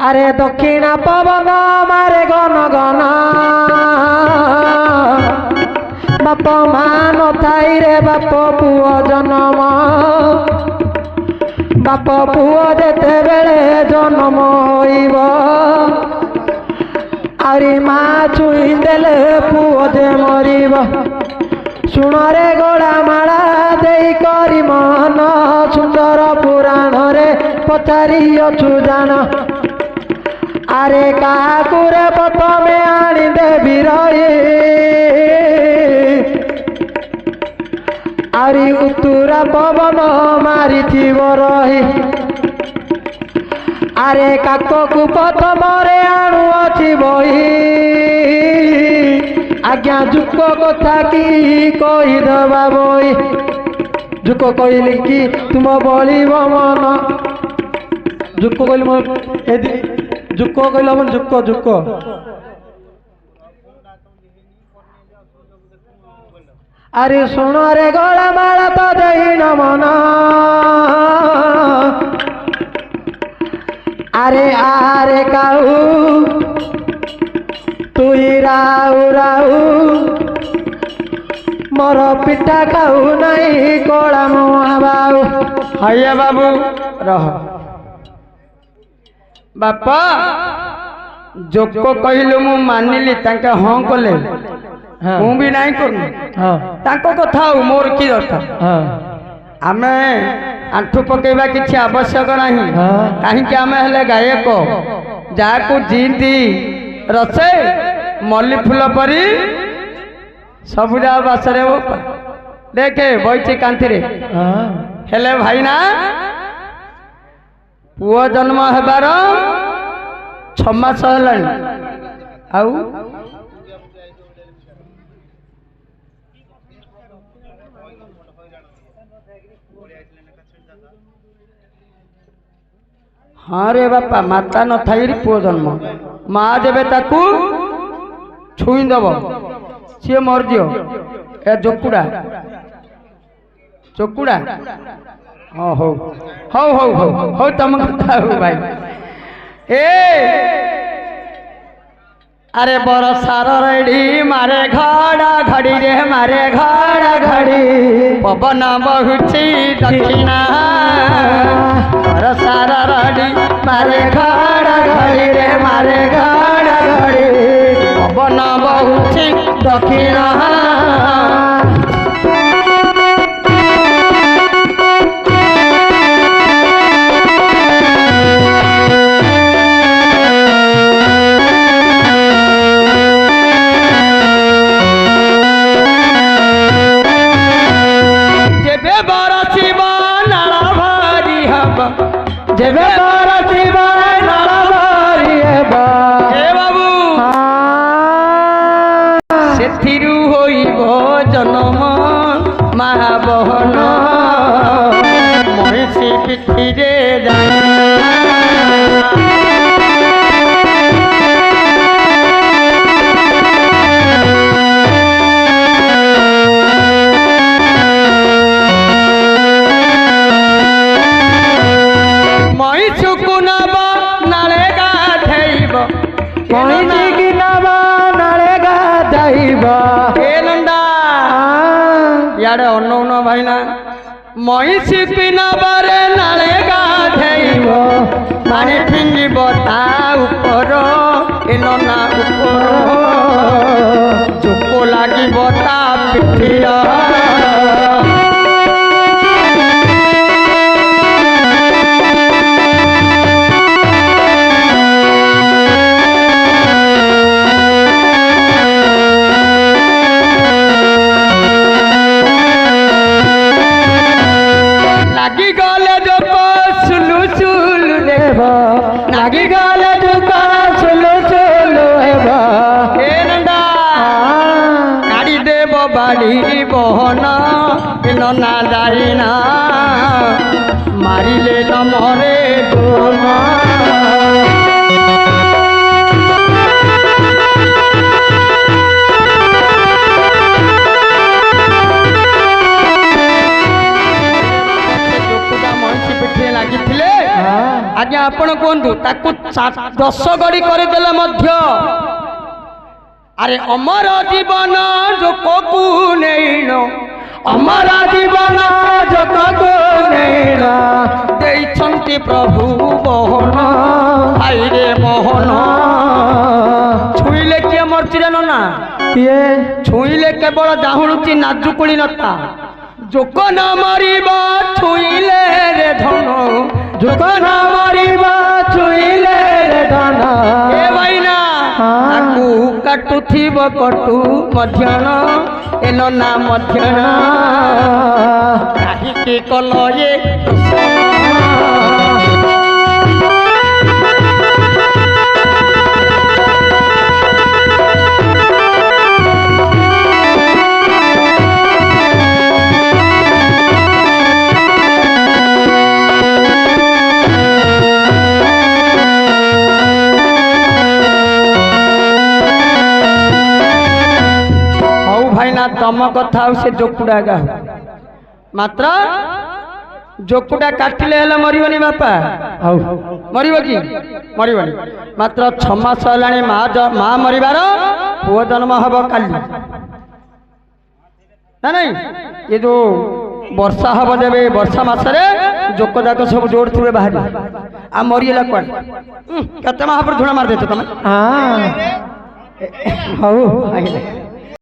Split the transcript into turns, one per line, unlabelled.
আরে দক্ষিণা পবন মারে গন গন বাপ মা নথাই রে বাপ পুଅ জন্ম বাপ পুଅ যেতেবেলে জন্ম হইব আরে মা ছুঁই দেলে পুଅ যে মরিব শুণরে গোড়া মালা দেই করি মন সুন্দর পুরাণরে পচারি অছু জান আরে কাকুরে প্রথমে আনি দেবী রয়ে আরি উত্তরা পবন মারিথিব রহি আরে কাকু প্রথমরে আণু অছি বহি আজ্ঞା ଯୁକ କଥା କି କହିଦବା ବଇ ଯୁକ କହିଲି କି ତୁମ ବଳିବ ମନ ଯୁକ କହିଲି ମୋ ଯୁକ କହିଲ ମନ ଯୁକ ଯୁକ ଆରେ ଶୁଣରେ ଗଳା ମାଳ ତ ଦେଇନ ମନ ଆରେ ଆରେ କାହୁ তুই রাউ রাউ মোর পিঠা খাও নাই কলা মহাবাবু হাইয়া বাবু রহ
বাপা যোগ কহিলু মু মানিলি তাকে হ্যাঁ কলে মু বি নাই করুন তাଙ୍କ কথা ଆଉ ମୋର কি দরকার ଆମେ ଆଣ୍ଠୁ ପକେଇବା କିଛି ଆବଶ୍ୟକ ନାହିଁ କାହିଁକି ଆମେ ହେଲେ ଗାୟକ ଯାହାକୁ ଜିନ୍ତି ରସେ ମଲ୍ଲି ଫୁଲ ପରି ସବୁଜା ବାସରେ ଦେଖେ ବଇଛି କାନ୍ଥିରେ ହେଲେ ଭାଇନା ପୁଅ ଜନ୍ମ ହେବାର 6 ମାସ ହେଲାଣି ଆଉ हाँ रे बापा माता न थाई पुओ जन्म माँ जेबे ताकू छुई दब सी मरजी ए जोकुड़ा चोकुड़ा हाँ हो हो हो हो हो तुम कथा हो भाई ए अरे बरसार रेडी मारे घड़ा घड़ी रे मारे घड़ा घड़ी पवन बहुची दक्षिणा बरसार रेडी मारे घड़ा घड़ी रे मारे घड़ा घड़ी पवन बहुची दक्षिणा
जेबे बारती बारे नाला बारी हेबा
हे बाबू सेथिरु होइबो जन्म महाबहन महिषी पिठिरे यारे अन्न भाईना महिषी पिना बारे नाले गाधेब पानी फिंगिब ता ऊपर एनना ऊपर चोको लागिब ता पिठिया
लागी गले दुका सुलु सुलु हेबा
हे नंदा काढ़ी देव बाड़ी बहना नना जाइना मारिले न मरे गोमा महिषी पिठे लगी आज्ञा आपण कहतु ताकू 10 गड़ी करदेले मध्य अरे अमर जीवन जोकू नैन
अमर जीवन जोकू नैन
देइछंती प्रभु मोहन भाई रे मोहन छुईले किए मरची जान ना
किए
छुईले केवल जाहुणुची नाजुकुली नता जोक न मरिबा छुईले रे धन
जोक न मरिबा छुईले रे धन
ए भाईना ताकू काटुथिब कटु मध्यान एन ना मध्यान काहे के कल ये तम कथा से जोकुड़ा गा मात्र जोकुड़ा काटिले हेले मरिबनी बापा मरिब कि मरिबनी मात्र 6 मास हलाणी माँ मरिबार पुओ जन्म हब काली ना नहीं ये जो वर्षा हब देवे वर्षा मासरे जोक जाक सब जोड़ थे बाहर आ मरीला कौन केते महापुर धुणा मार देते तुम
हाँ